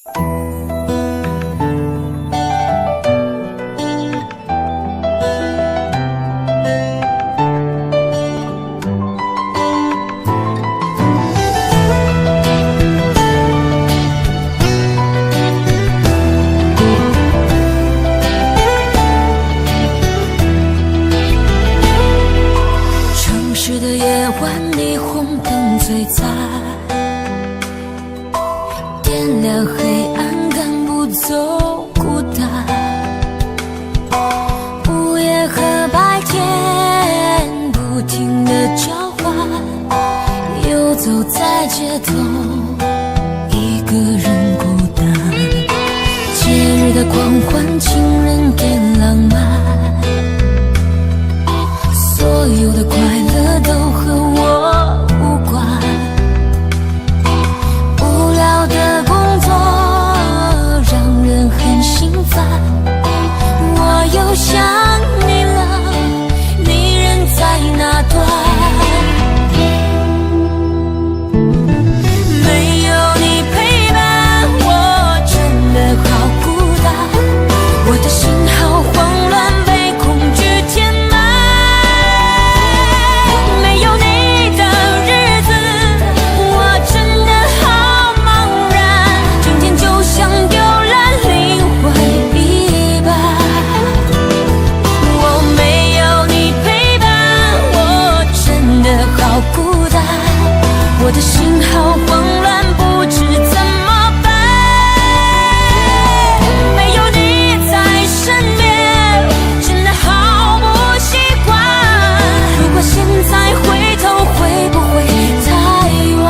城市的夜晚，霓虹灯最在，点亮黑暗，赶不走孤单。午夜和白天不停地交换，游走在街头，一个人孤单。节日的狂欢，情人变浪漫，所有的快乐都和我无关。无聊的工作让人很心烦，我又想你了，你人在哪端？没有你陪伴，我真的好孤单，我的心好慌乱，被恐惧填满。没有你的日子，我真的好茫然，整天就像丢了灵魂一般。我没有你陪伴，我真的好孤单，我的心好慌乱，不知怎么办。没有你在身边，真的好不习惯。如果现在回头，会不会太晚？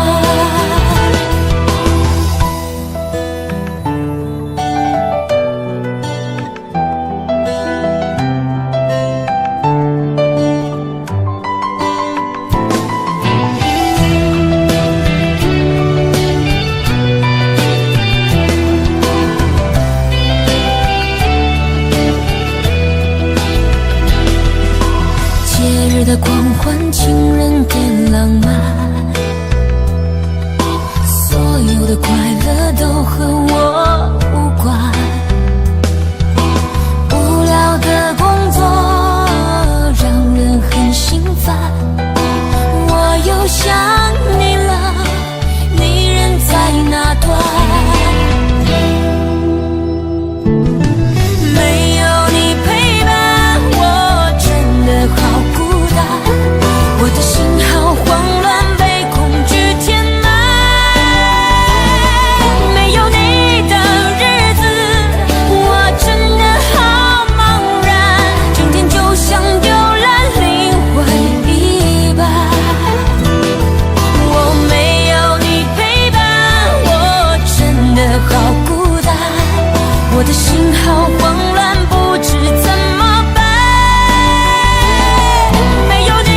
节日的狂欢，情人变浪漫，所有的快乐都和我无关。无聊的工作让人很心烦，我又想你了，你人在哪端？没有你陪伴，我真的好孤单，我的心好慌乱，被恐惧填满。没有你的日子，我真的好茫然，整天就像丢了灵魂一般。我没有你陪伴，我真的好孤单，我的心好慌乱，不知怎么办。没有你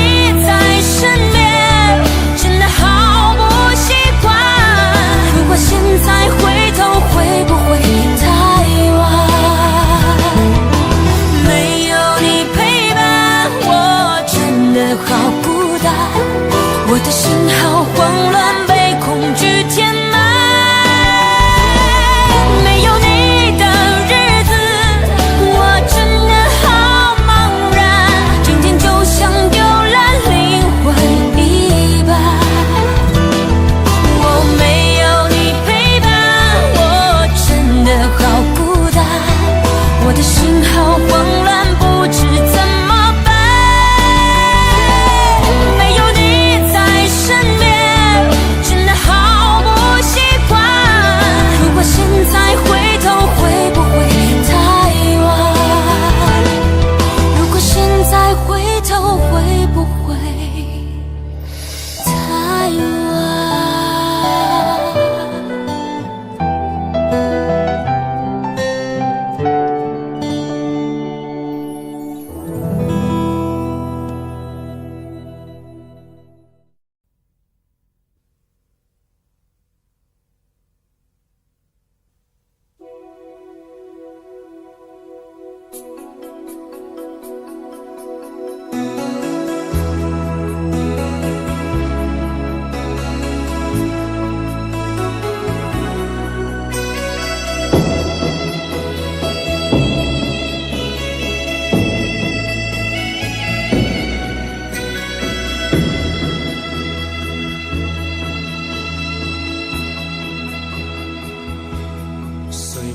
在身边，真的好不习惯。如果现在回头，会不会太晚？没有你陪伴，我真的好孤单，我的心好慌乱，被恐惧填满。没有你的日子，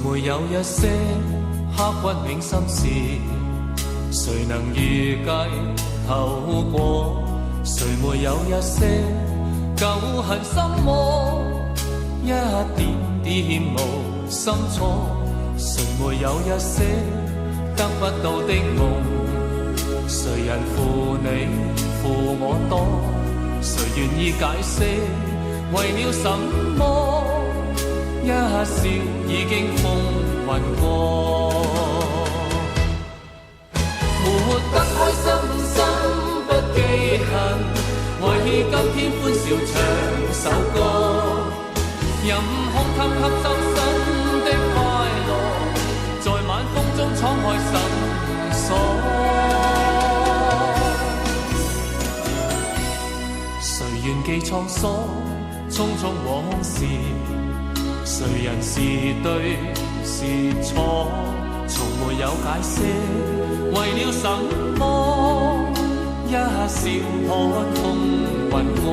沒有一些刻骨銘心事？誰能預計後果？誰沒有一些舊恨心魔？一點點無心錯。誰沒有一些得不到的夢？誰人負你負我多？誰願意解釋為了什麼？一笑已經風雲過，活得開心心不記恨，為今天歡笑唱首歌，任空襟吸收新的快樂，在晚風中敞開心鎖。誰願記滄桑，匆匆往事？誰人是對是錯？從沒有解釋，為了什麼？一笑看風雲過。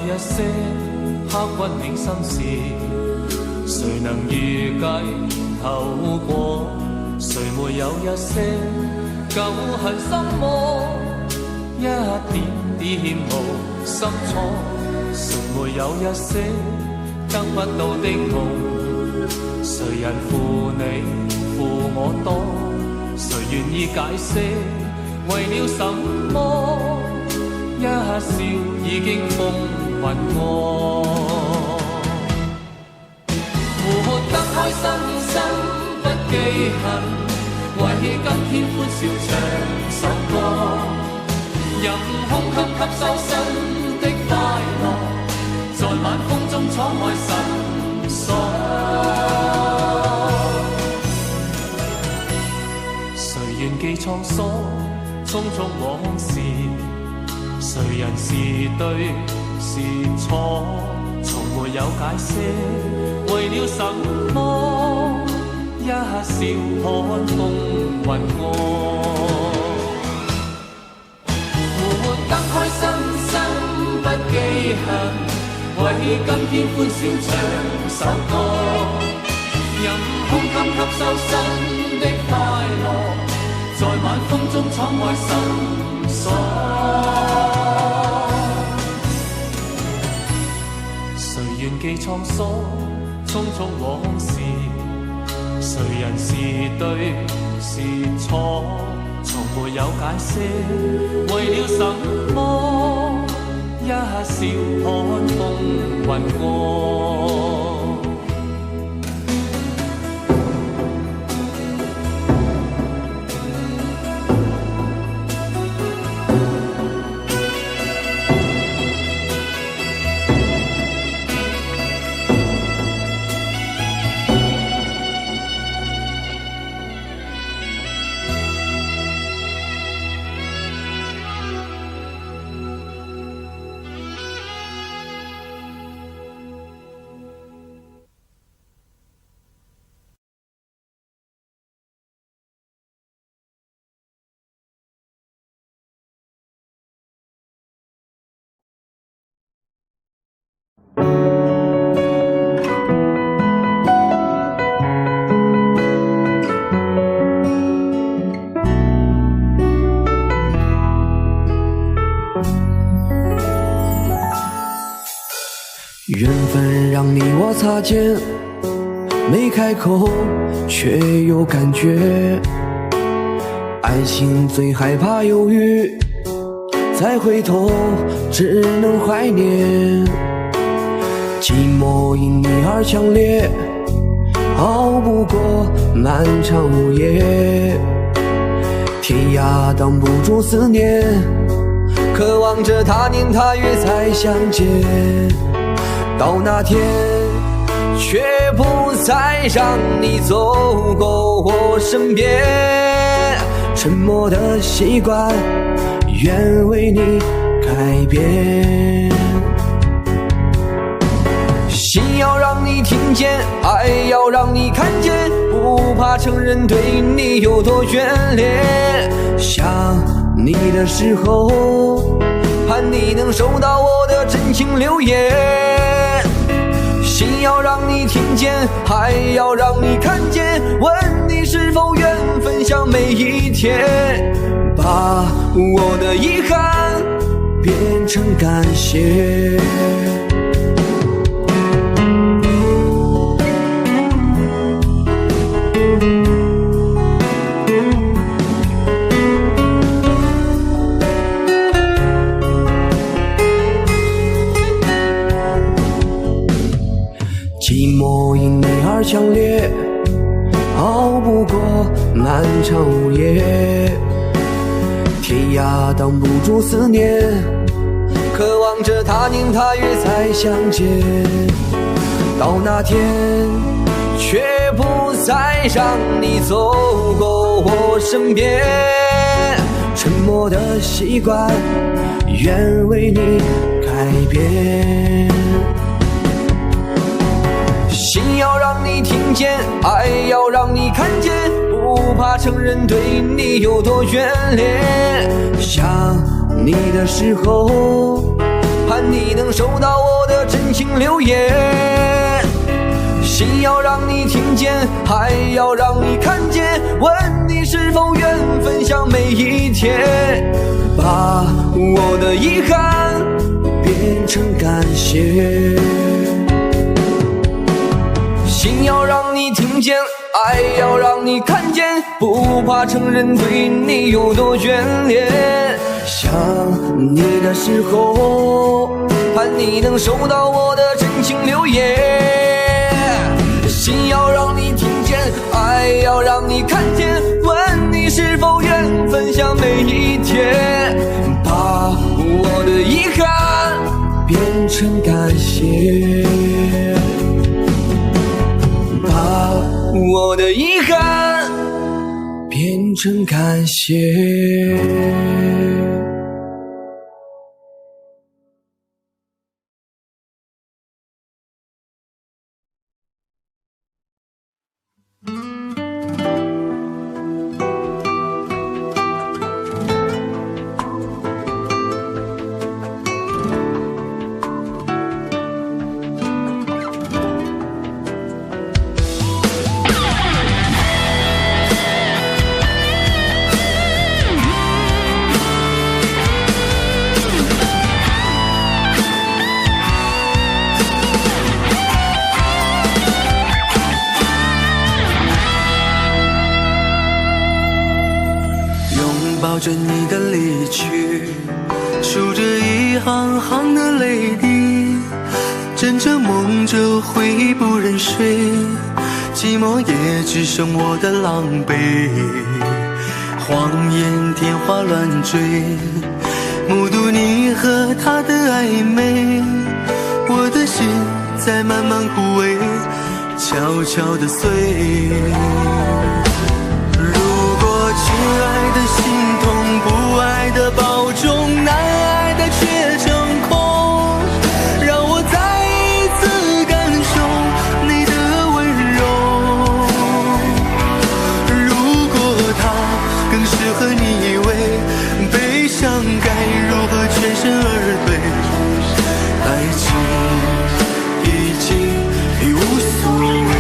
一些刻骨銘心事，誰能預計後果？誰沒有一些舊恨心魔？一點點無心錯。誰沒有一些得不到的夢？誰人負你負我多？誰願意解釋為了什麼？一笑已經風雲過，活得開心心不記恨，為今天歡笑唱首歌，任空襟吸收新的快樂，在晚風中敞開心鎖。誰願記滄桑，匆匆往事？誰人是對是錯？從沒有解釋，為了什麼？一笑看風雲過，活得開心心不記恨，為今天歡笑唱首歌，任空襟吸收新的快樂，在晚風中敞開心鎖。誰願記滄桑，匆匆往事？誰人是對是錯？從沒有解釋，為了什麼？一笑看風雲過。缘分让你我擦肩，没开口却有感觉。爱情最害怕犹豫，再回头只能怀念。寂寞因你而强烈，熬不过漫长午夜。天涯挡不住思念，渴望着他年他月再相见。到那天，却不再让你走过我身边。沉默的习惯，愿为你改变。心要让你听见，爱要让你看见，不怕承认对你有多眷恋。想你的时候，盼你能收到我的真情留言。心要让你听见，爱要让你看见，问你是否愿分享每一天，把我的遗憾变成感谢。寂寞因你而强烈，熬不过漫长午夜，天涯挡不住思念，渴望着他年他月再相见。到那天却不再让你走过我身边，沉默的习惯，愿为你改变。心要让你听见，爱要让你看见，不怕承认对你有多眷恋。想你的时候，盼你能收到我的真情留言。心要让你听见，爱要让你看见，问你是否愿分享每一天，把我的遗憾变成感谢。心要让你听见，爱要让你看见，不怕承认对你有多眷恋。想你的时候，盼你能收到我的真情留言。心要让你听见，爱要让你看见，问你是否愿分享每一天，把我的遗憾变成感谢。把我的遗憾变成感谢。抱着你的离去，数着一行行的泪滴，枕着梦着会不忍睡，寂寞也只剩我的狼狈。谎言天花乱坠，目睹你和他的暧昧，我的心在慢慢枯萎，悄悄地碎。亲爱的心痛，不爱的保重，难爱的却成空，让我再一次感受你的温柔。如果他更适合你以为，悲伤该如何全身而退？爱情已经无所谓。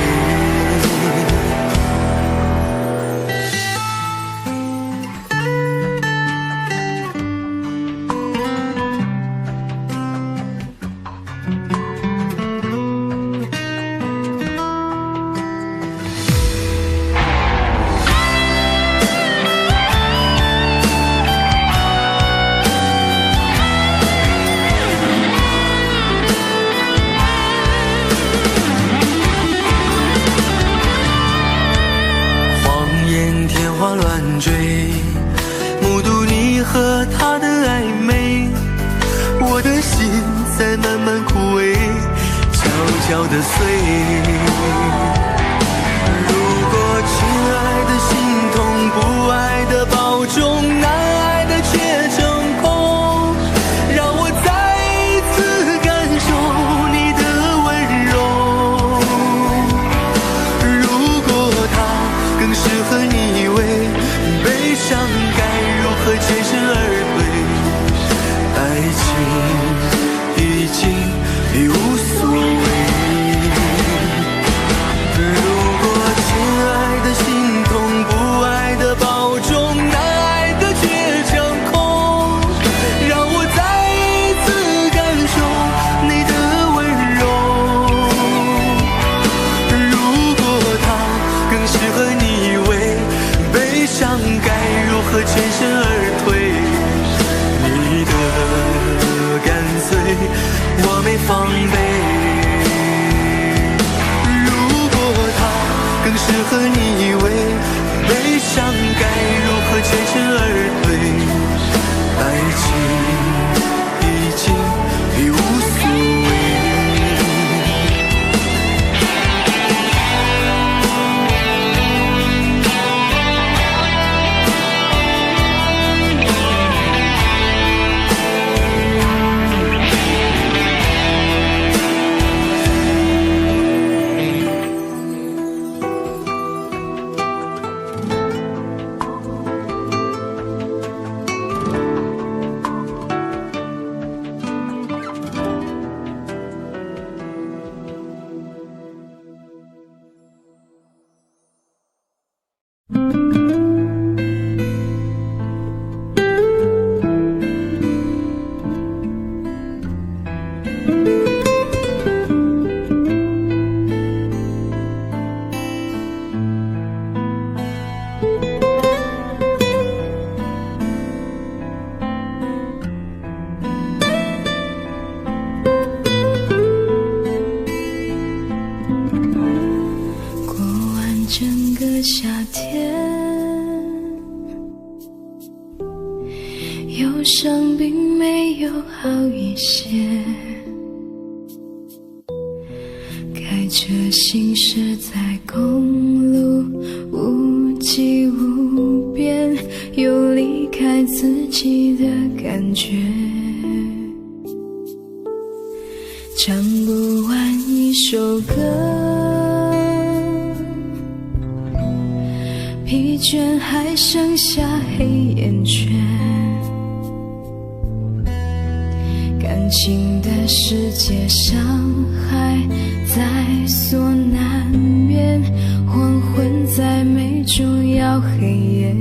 目睹你和他的暧昧，我的心在慢慢枯萎，悄悄地碎。如果亲爱的心痛，不爱的保夏天，忧伤并没有好一些，开着行驶在公路，无际无边，有离开自己的感觉，唱不完一首歌，疲倦还剩下黑眼圈，感情的世界伤害在所难免，黄昏在眉中要黑夜，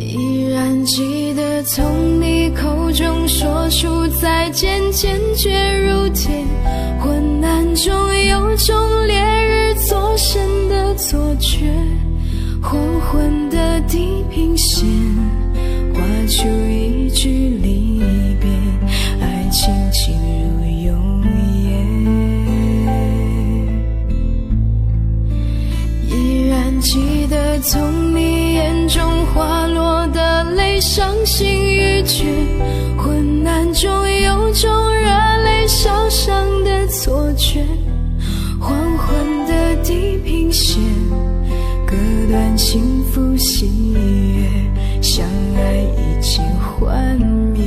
依然记得从你口中说出再见，坚决如铁，昏暗中有种烈日灼身的错觉，黄昏的地平线画出一句离别，爱情进入永夜，依然记得从你眼中滑落的泪，伤心欲绝，昏暗中有种热泪烧伤的错觉，黄昏的地平线割断幸福喜悦，相爱已经幻灭。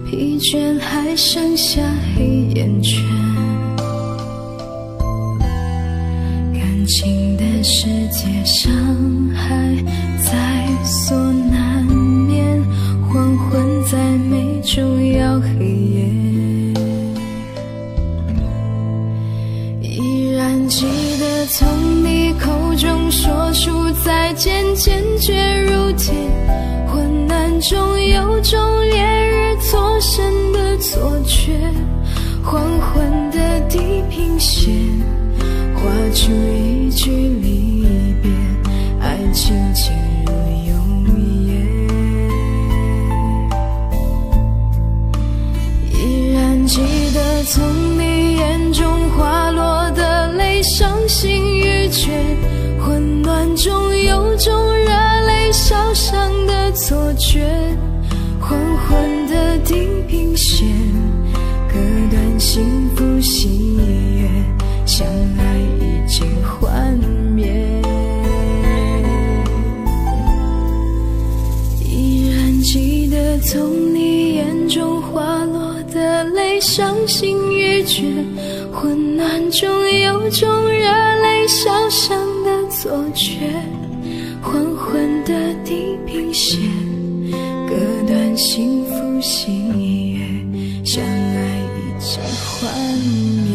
疲倦还剩下黑眼圈，感情的世界伤害在所难免，黄昏在眉中要黑夜，依然记得从你口中说出再见，坚决如铁，昏暗中有种烈日灼身的错觉，黄昏的地平线画出一句离别，爱情进入永夜，依然记得从你眼中滑落的泪，伤心欲绝，混乱中有种热泪烧伤的错觉，黄昏的地平线割断幸福喜悦，相爱已经幻灭，依然记得从你眼中滑落的泪，伤心欲绝，昏暗中有种热泪烧伤的错觉，黄昏的地平线割断幸福喜悦，相爱已经幻灭。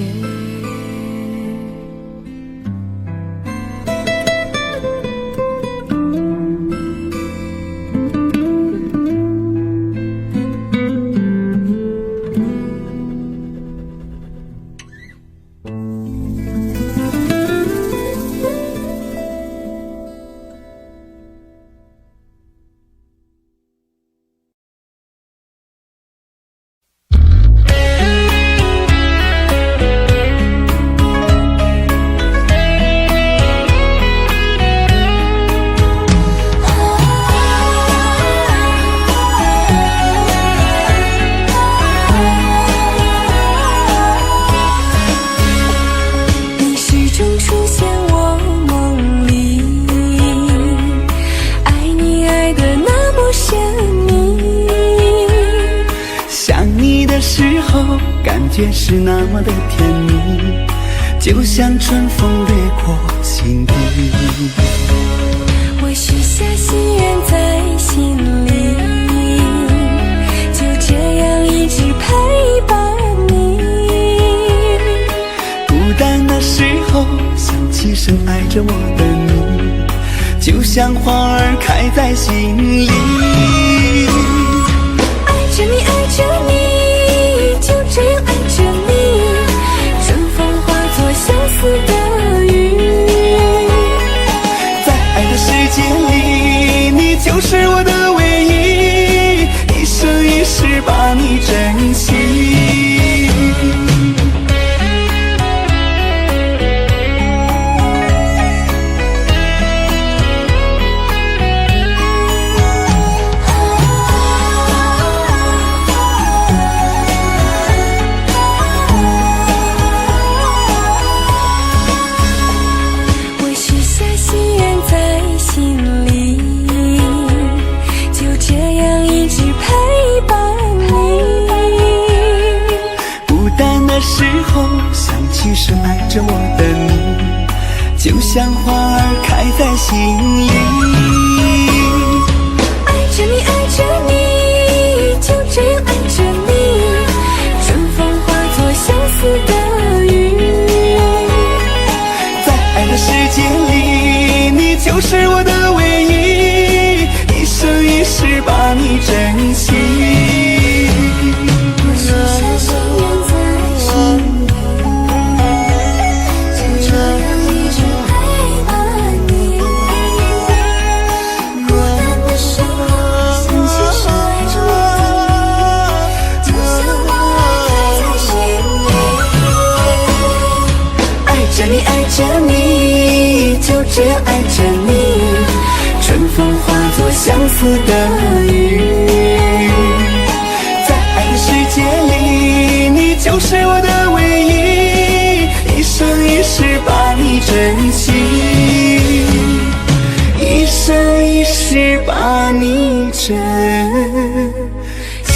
感觉是那么的甜蜜，就像春风掠过心底。我许下心愿在心里，就这样一直陪伴你。孤单的时候想起深爱着我的你，就像花儿开在心里。爱着你，爱着你，就这样爱着你，春风化作相思的雨。在爱的世界里，你就是我的唯一，一生一世把你珍惜。深爱着我的你，就像花儿开在心里。爱着你，爱着你，就这样爱着你，春风化作相思的雨。在爱的世界里，你就是我的唯一，一生一世把你珍惜。我许下心愿在心里，爱着你，就这样爱着你，春风化作相思的雨。在爱的世界里，你就是我的唯一，一生一世把你珍惜，一生一世把你珍惜。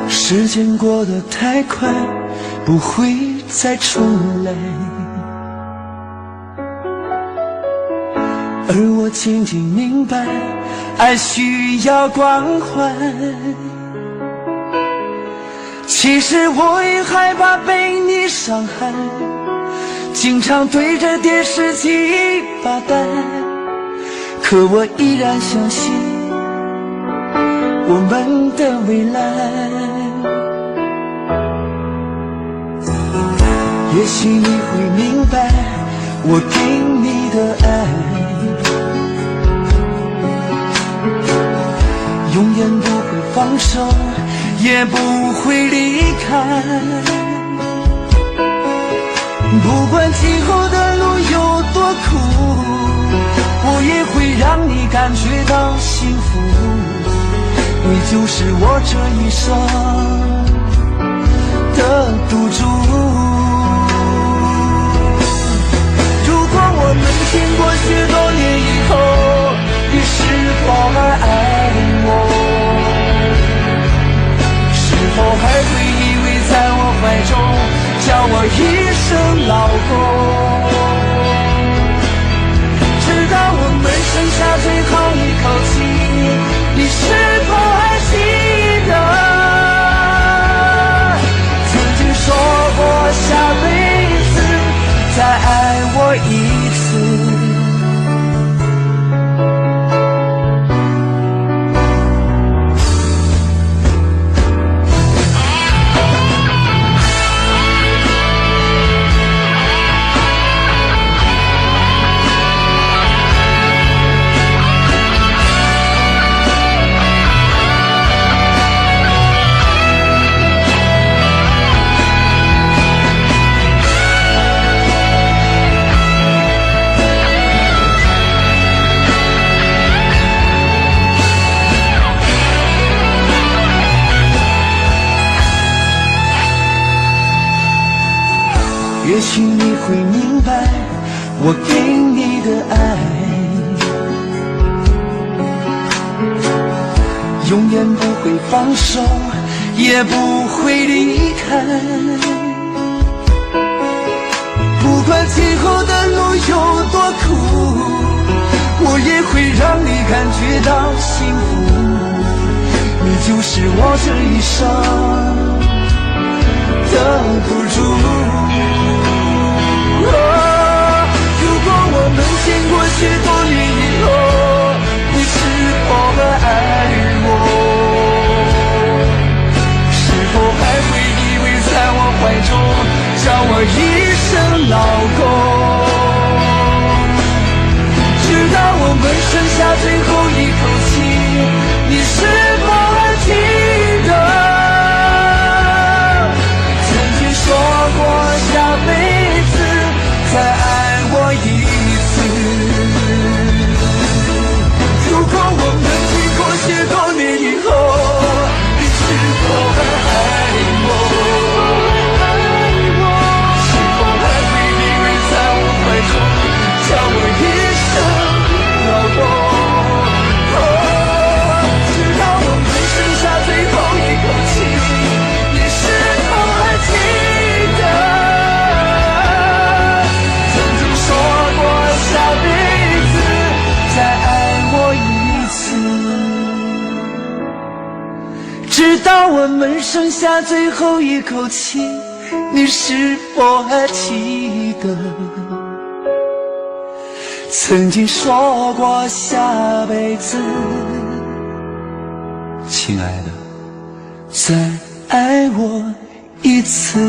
时间过得太快，不会再重来，而我渐渐明白，爱需要关怀。其实我也害怕被你伤害，经常对着电视机发呆，可我依然相信我们的未来。也许你会明白我给你的爱，永远不会放手，也不会离开。不管今后的路有多苦，我也会让你感觉到幸福。你就是我这一生的赌注。如果我们经过许多年以后，你是否还爱我？是否还会依偎在我怀中，叫我一声老公？直到我们剩下最后一口气，你是否还记得自己说过也许你会明白我给你的爱，永远不会放手，也不会离开。不管今后的路有多苦，我也会让你感觉到幸福。你就是我这一生的赌注。如果我们经过许多年以后，你是否还爱我？是否还会依偎在我怀中，叫我一声老公？直到我们剩下最后一口气，你是否还记得曾经说过下辈子再爱我一次？如果我们经过许多年以后，你是否还爱我？是否还会依偎在我怀中，叫我一声老公？直到我们剩下最后一口气，你是否还记得曾经说过下辈子再爱我一次？直到我们剩下最后一口气，你是否还记得曾经说过下辈子，亲爱的，再爱我一次？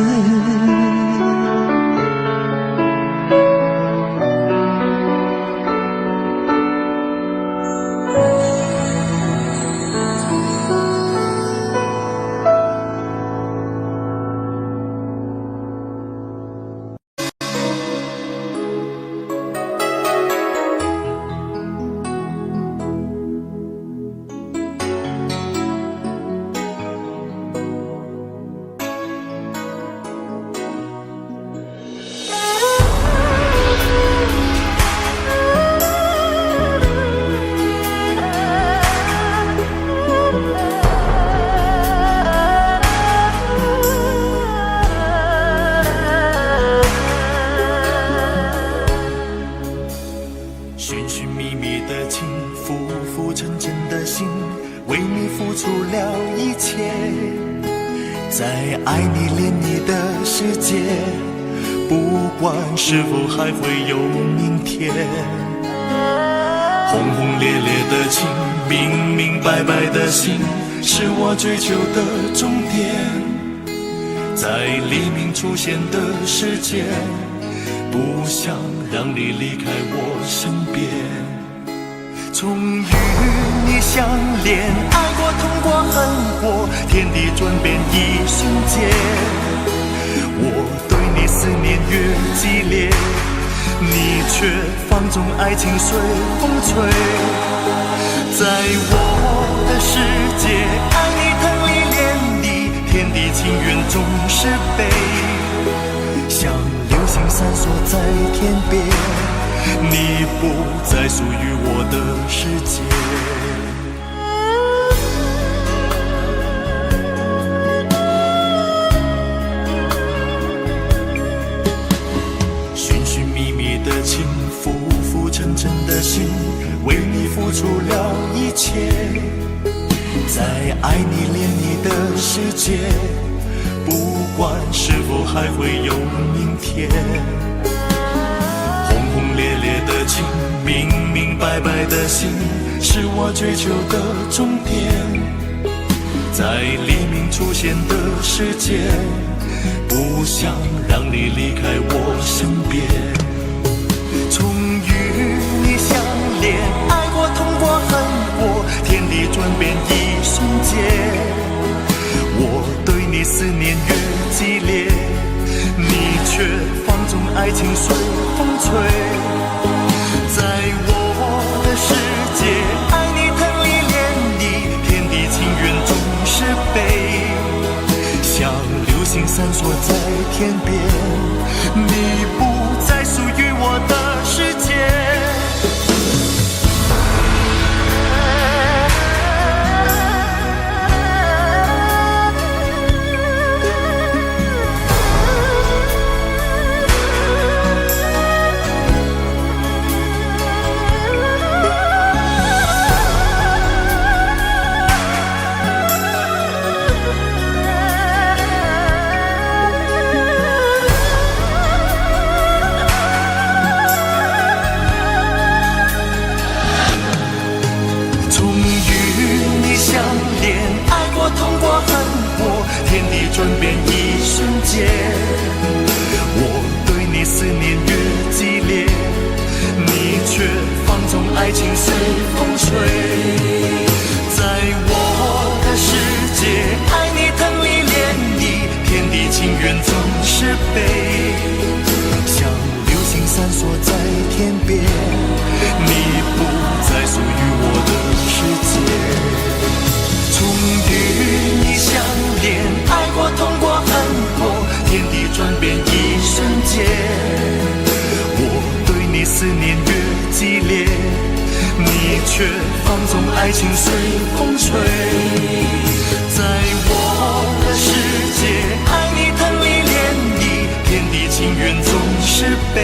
是否还会有明天？轰轰烈烈的情，明明白白的心，是我追求的终点。在黎明出现的世界，不想让你离开我身边。终于你相恋，爱过痛过恨过，天地转变一瞬间。我对你思念越激烈，你却放纵爱情随风吹。在我的世界，爱你疼你怜你，天地情缘总是悲，像流星闪烁在天边，你不再属于我的世界。情浮浮沉沉的心，为你付出了一切，在爱你恋你的世界，不管是否还会有明天。轰轰烈烈的情，明明白白的心，是我追求的终点。在黎明出现的世界，不想让你离开我身边。终于你相恋，爱过痛过恨过，天地转变一瞬间。我对你思念越激烈，你却放纵爱情随风吹。在我的世界，爱你疼你怜你，天地情缘总是悲，像流星闪烁在天边，你情随风吹。在我的世界，爱你疼你怜你，天地情缘总是悲。像流星闪烁在天边，你不再属于我的世界。终与你相恋，爱过痛过恨过，天地转变一瞬间。我对你思念越激烈，你却放纵爱情随风吹。在我的世界，爱你疼你怜你，天地情缘总是悲。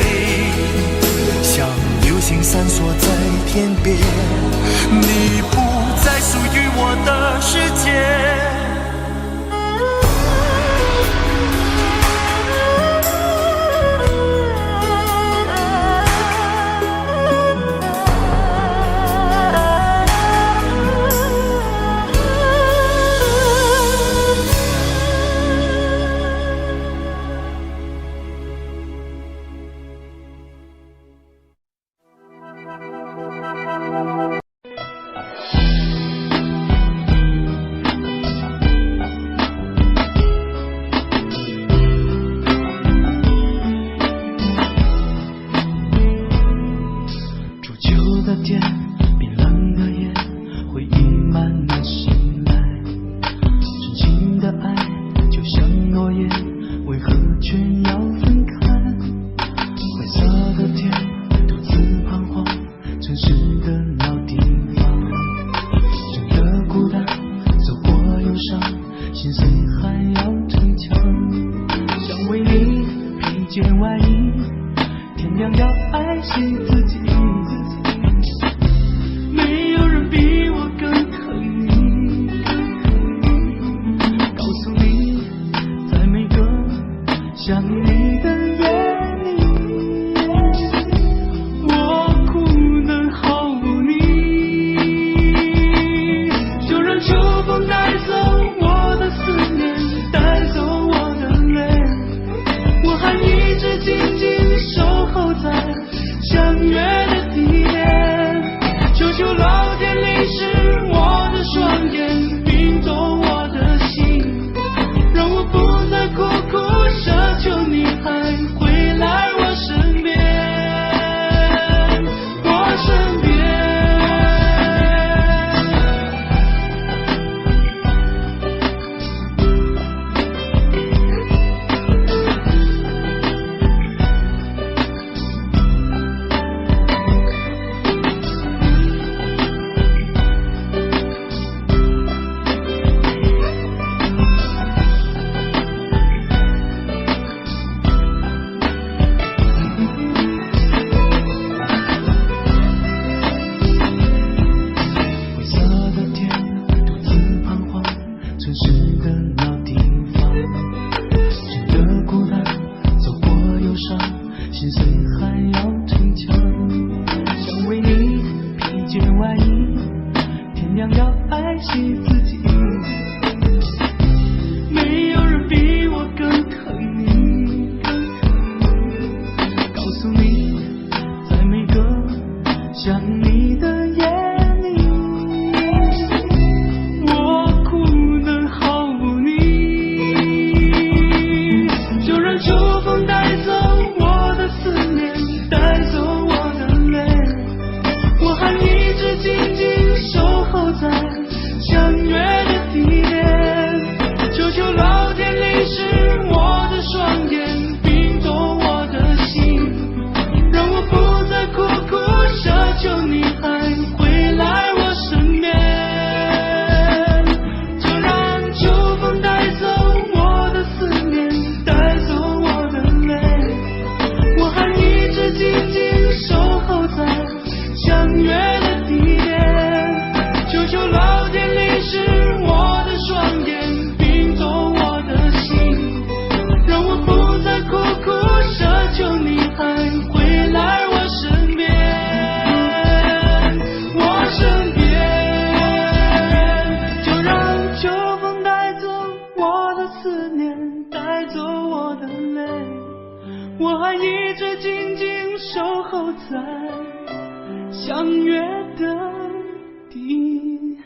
像流星闪烁在天边，你不再属于我的世界。相约的地。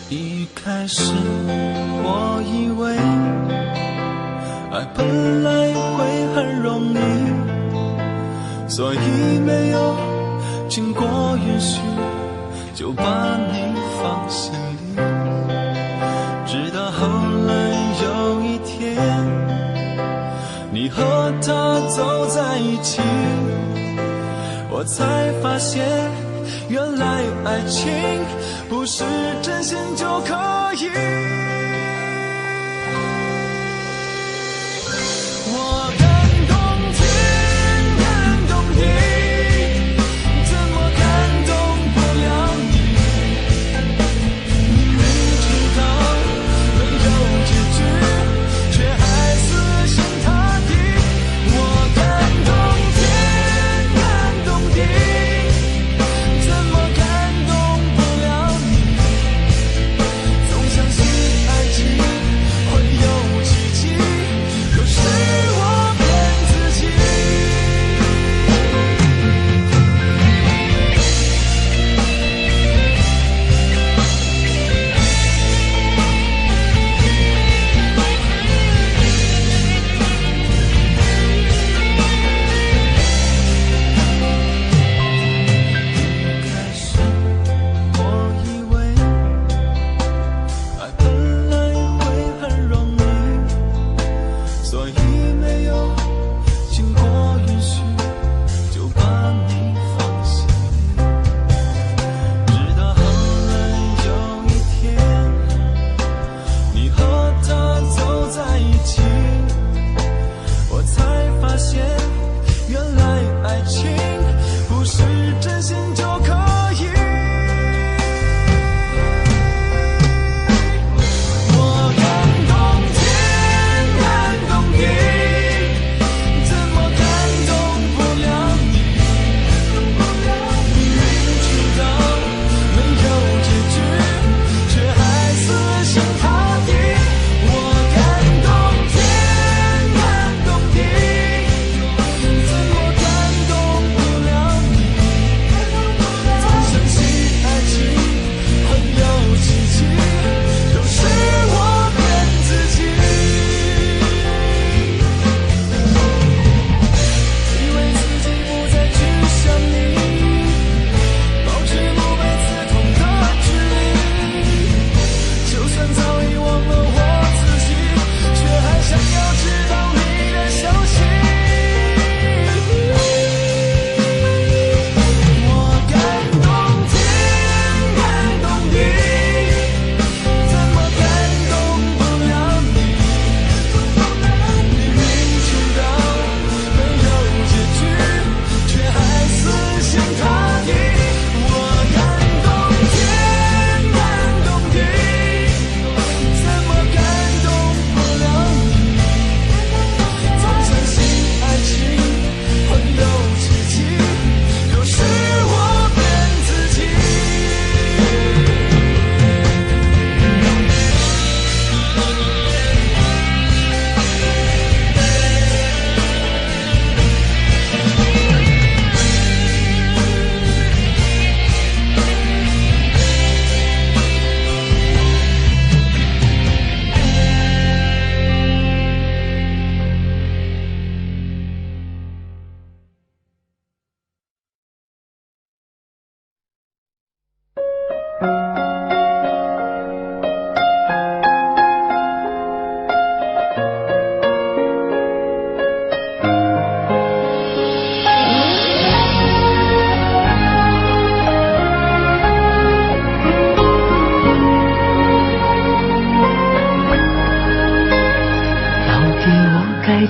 一开始我以为爱本来会很容易，所以没有经过允许就把你放心里。直到后来有一天，你和他走在一起，我才发现原来爱情不是真心就可以。我感动天，感动地，怎么感动不了你？明知道没有结局，却还死心塌地。我感动天，感动地，怎么感动不了你？总相信爱情会有奇迹，可是我骗自己。开始我以为爱本来会很容易，所以没有经过允许就把你放心里。直到后来有一天，你和他走在一起，我才发现原来爱情不是真心就可以。我感动天，感动地，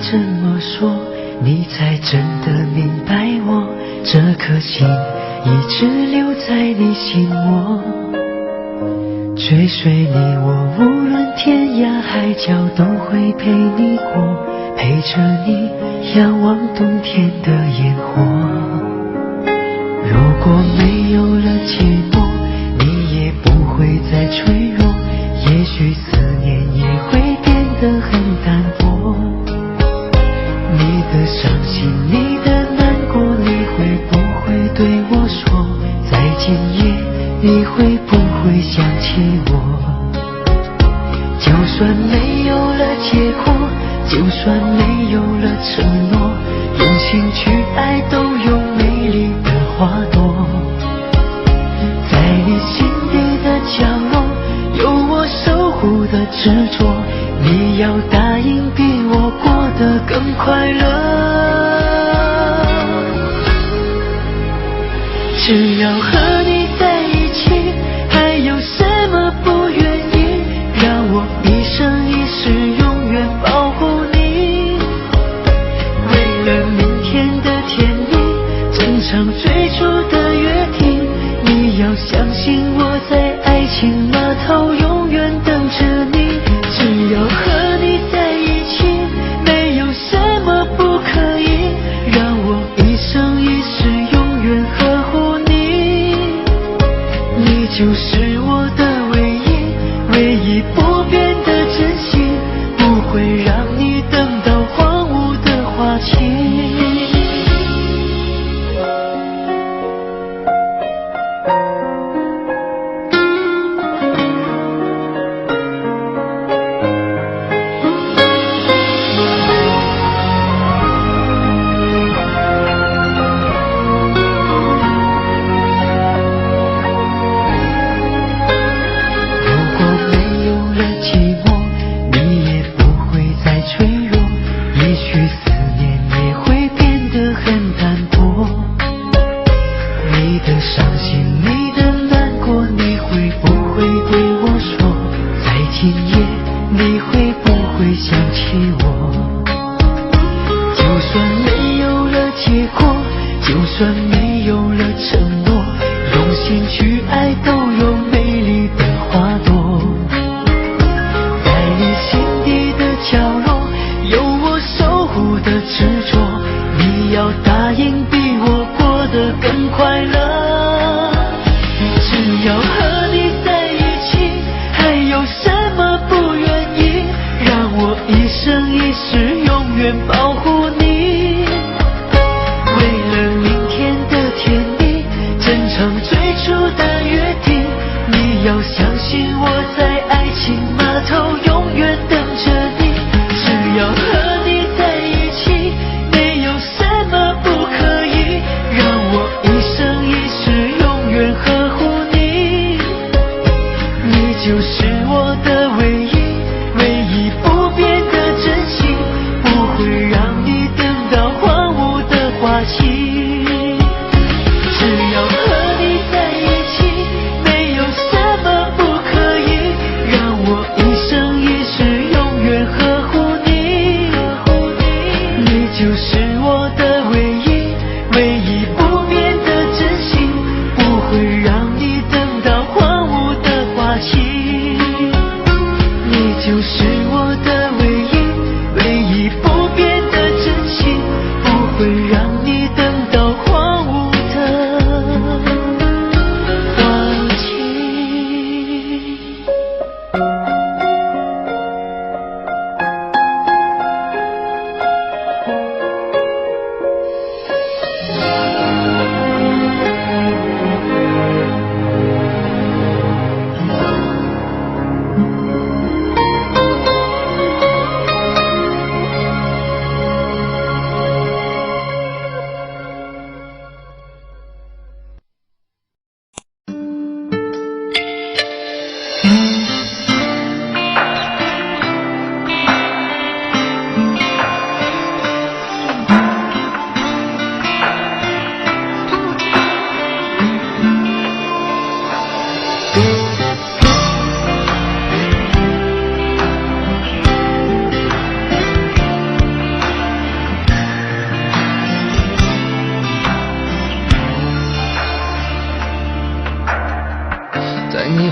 这么说，你才真的明白我这颗心一直留在你心窝。追随你我无论天涯海角都会陪你过，陪着你仰望冬天的烟火。如果没有了寂寞，你也不会再脆弱，也许思念也会变得很淡薄。你的伤心，你的难过，你会不会对我说？在今夜，你会不会想起我？就算没有了结果，就算没有了承诺，用心去爱都有美丽的花朵。在你心底的角落，有我守护的执着，你要答应比我过得更快乐。只要和你在一起，还有什么不愿意？让我一生一世永远保护你。为了明天的甜蜜，整场最初的约定，你要相信我在爱情码头永远等着你。只要和你在一起，没有什么不可以，让我一生一世永远呵护你。你就是我的唯一，唯一不变的真心，不会让你等到荒芜的花期。会让你等到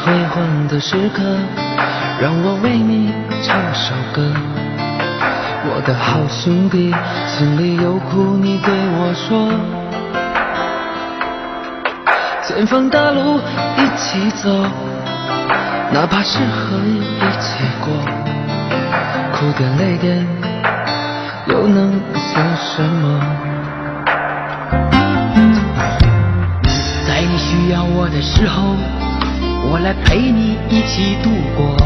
辉煌的时刻，让我为你唱首歌。我的好兄弟，心里有苦你对我说。前方大路一起走，哪怕是河一起过，哭点累点又能算什么？在你需要我的时候，我来陪你一起度过。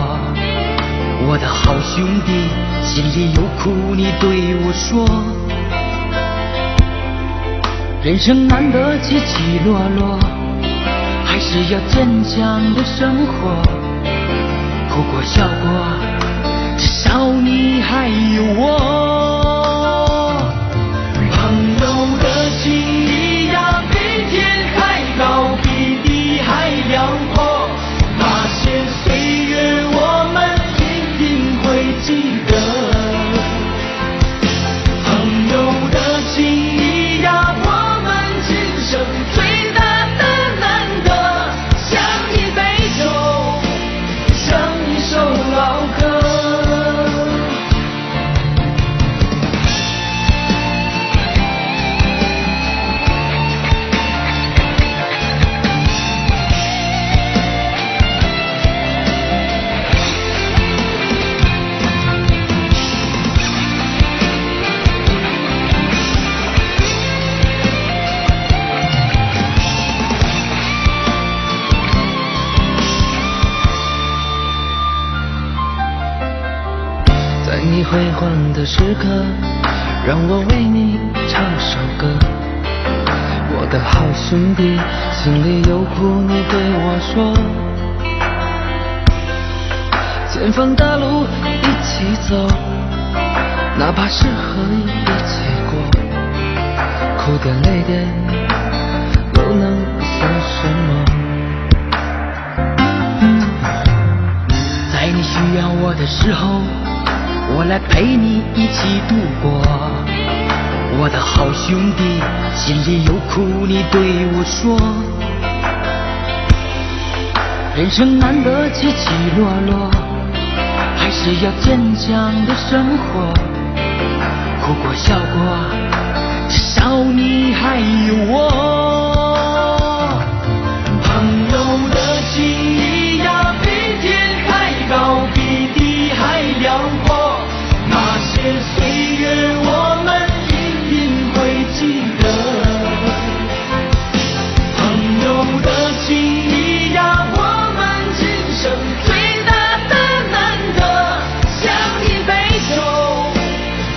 我的好兄弟，心里有苦你对我说。人生难得起起落落，还是要坚强的生活。哭过笑过，至少你还有我。朋友的情谊呀，比天还高，比地还辽阔。那些岁月我们一定会记得。朋友的情谊呀，我们今生最大的难得，像一杯酒，像一首老歌。在你辉煌的时刻，让我为你唱首歌。我的好兄弟，心里有苦你对我说。前方大路一起走，哪怕是河一起过，哭点累点又能算什么？在你需要我的时候，我来陪你一起度过。我的好兄弟，心里有苦你对我说。人生难得起起落落，还是要坚强的生活。哭过笑过，至少你还有我。朋友的情谊呀，比天还高，比地还辽阔。那些岁月我们一定会记得。朋友的情谊呀，我们今生最大的难得，像一杯酒，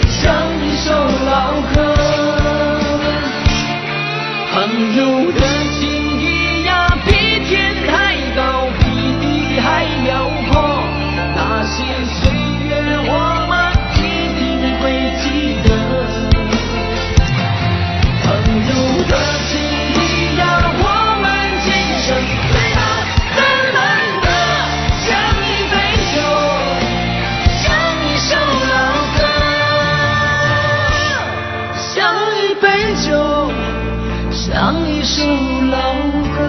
像一首老歌。朋友的情谊呀，比天还高，比地还辽阔。那些岁月我们一定会记得。朋友的情谊呀，我们今生最大的难得，像一杯酒，像一首老歌，像一杯酒，像一首老歌。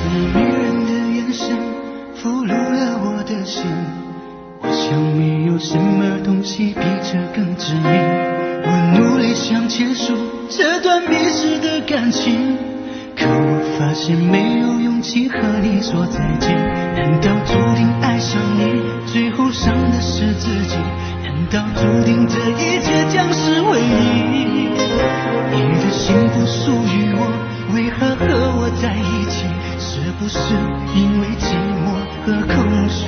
你迷人的眼神俘虏了我的心，我想没有什么东西比这更致命。我努力想结束这段迷失的感情，可我发现没有勇气和你说再见。难道注定爱上你，最后伤的是自己？难道注定这一切将是唯一？你的幸福属于我，为何和我在一起？是不是因为寂寞和空虚？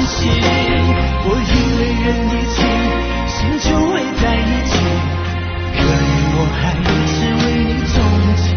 心。我以为人一情，心就会在一起，可怜我还一直为你钟情。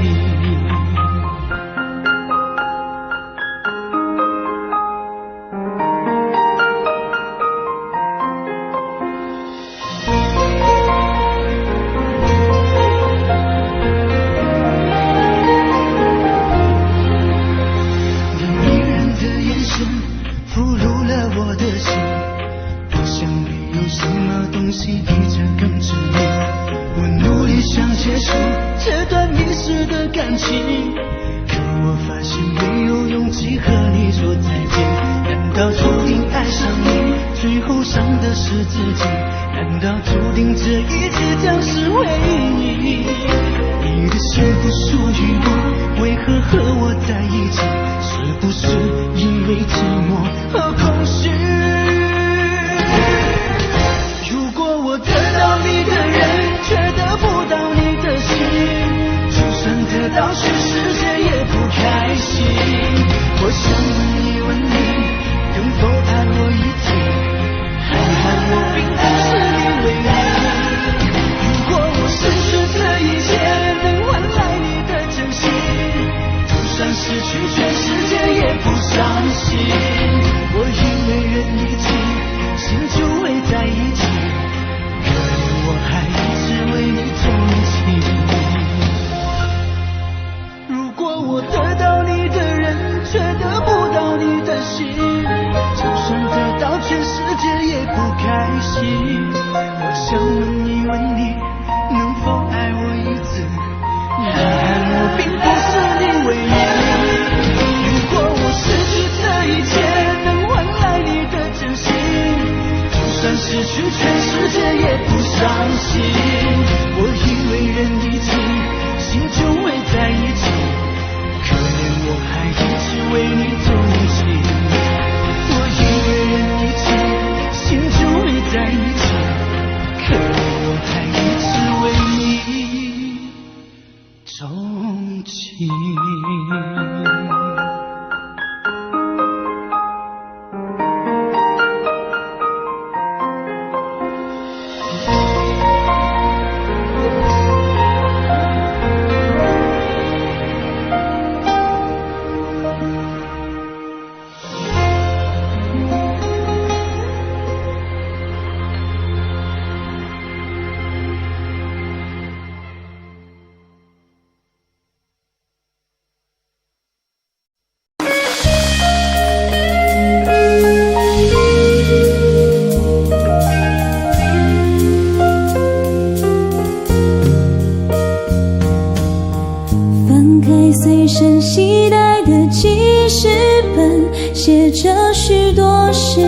写着许多事，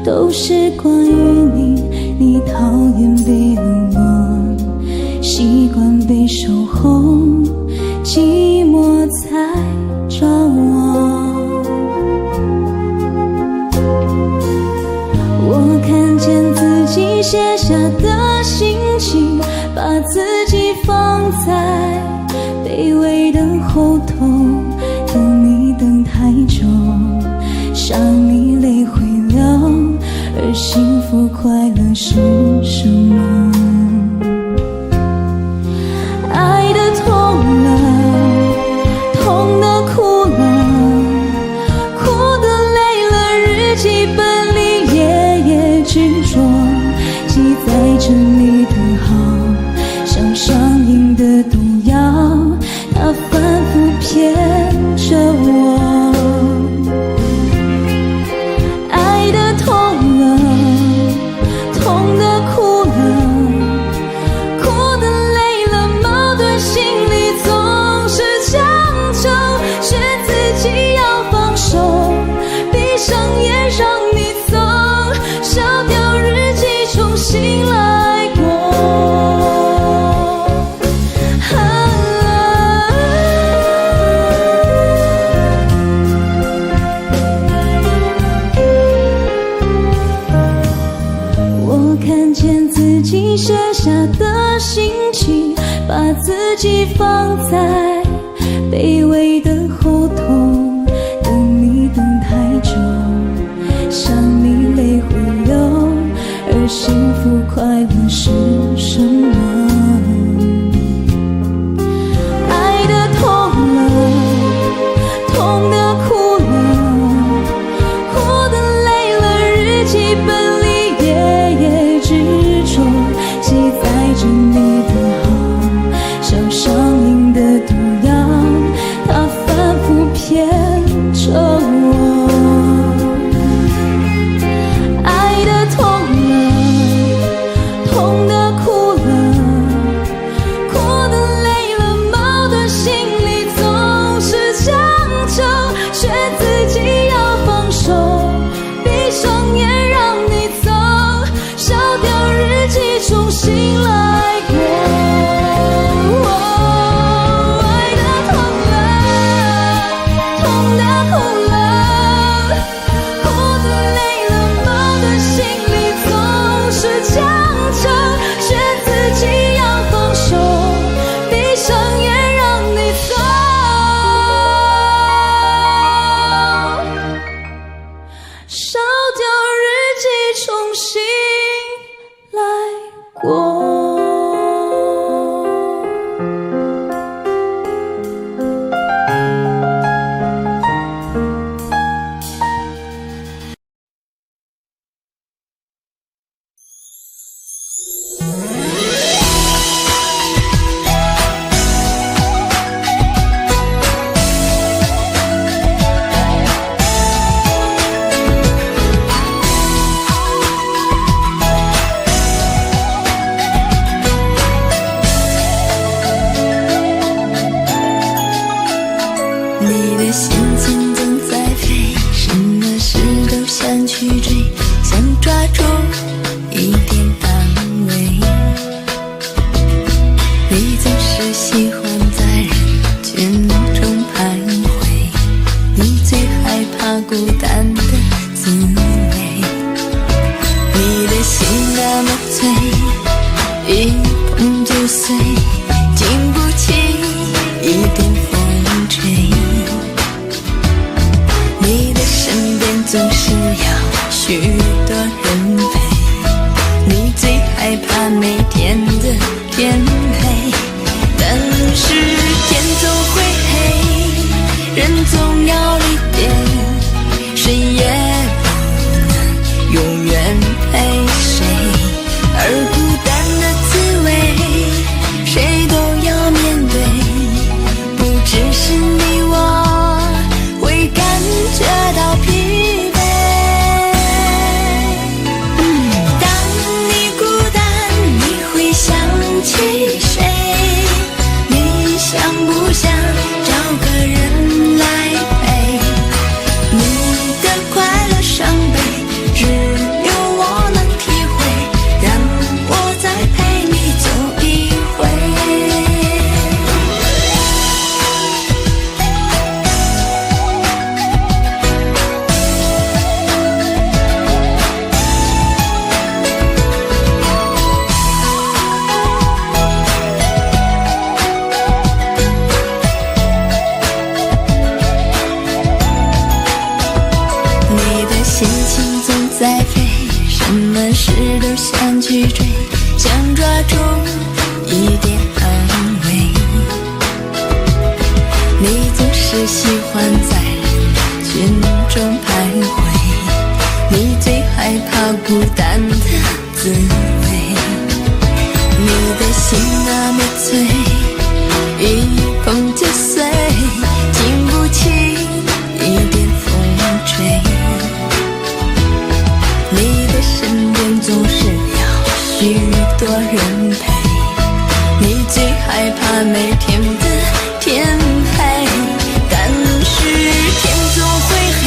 都是关于你。你讨厌被冷落，习惯被守候，寂寞才找我。我看见自己写下的心情，把自己放在卑微的后头，等你等太久，伤你泪会流，而幸福快乐是什么？爱的痛了，痛的哭了，哭的累了，日记本里夜夜执着，记载着你的好，像上瘾的毒药，它反复骗着我。爱的痛了，痛的哭了，哭的累了，矛盾心里总是强求，劝自己要放手，闭上眼让你走，烧掉日记重新来过。我看见自己写下的心情，把自己放在卑微的后头，等你等太久，伤的幸福快乐是什么？爱的痛了，痛的哭了，哭的累了，日记本里夜夜执着，记载着你的好，像上瘾的毒药，它反复骗着我。重新来过，爱的痛了，痛的哭了，哭的累了，忙的心里总是强求，劝自己要放手，闭上眼让你走，烧掉日记重新来过。你的心情总在飞，什么事都想去追，想抓住一点安慰。你总是喜欢在人群中徘徊，你最害怕孤单的滋味。你的心那么脆，一碰就碎，经不起一点风吹。你的身边总是要许多人陪，你最害怕每天的天黑，但是天总会黑，人总要离别，谁也不能永远陪谁，而孤单的滋味谁都要面对，不只是你我会感觉到疲惫。当你孤单，你会想起谁？你想不想找个人来陪？你的快乐伤悲，只有我能体会，让我再陪你走一回。你的心情总在飞，什么事都想去追，想抓住一点安慰。你总是喜欢在人群中徘徊，你最害怕孤单的滋味。你的心那么脆，一碰就碎，经不起一点风吹。你的身边总是要许多人陪，你最害怕每天的天黑，但是天总会黑，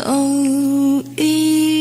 走一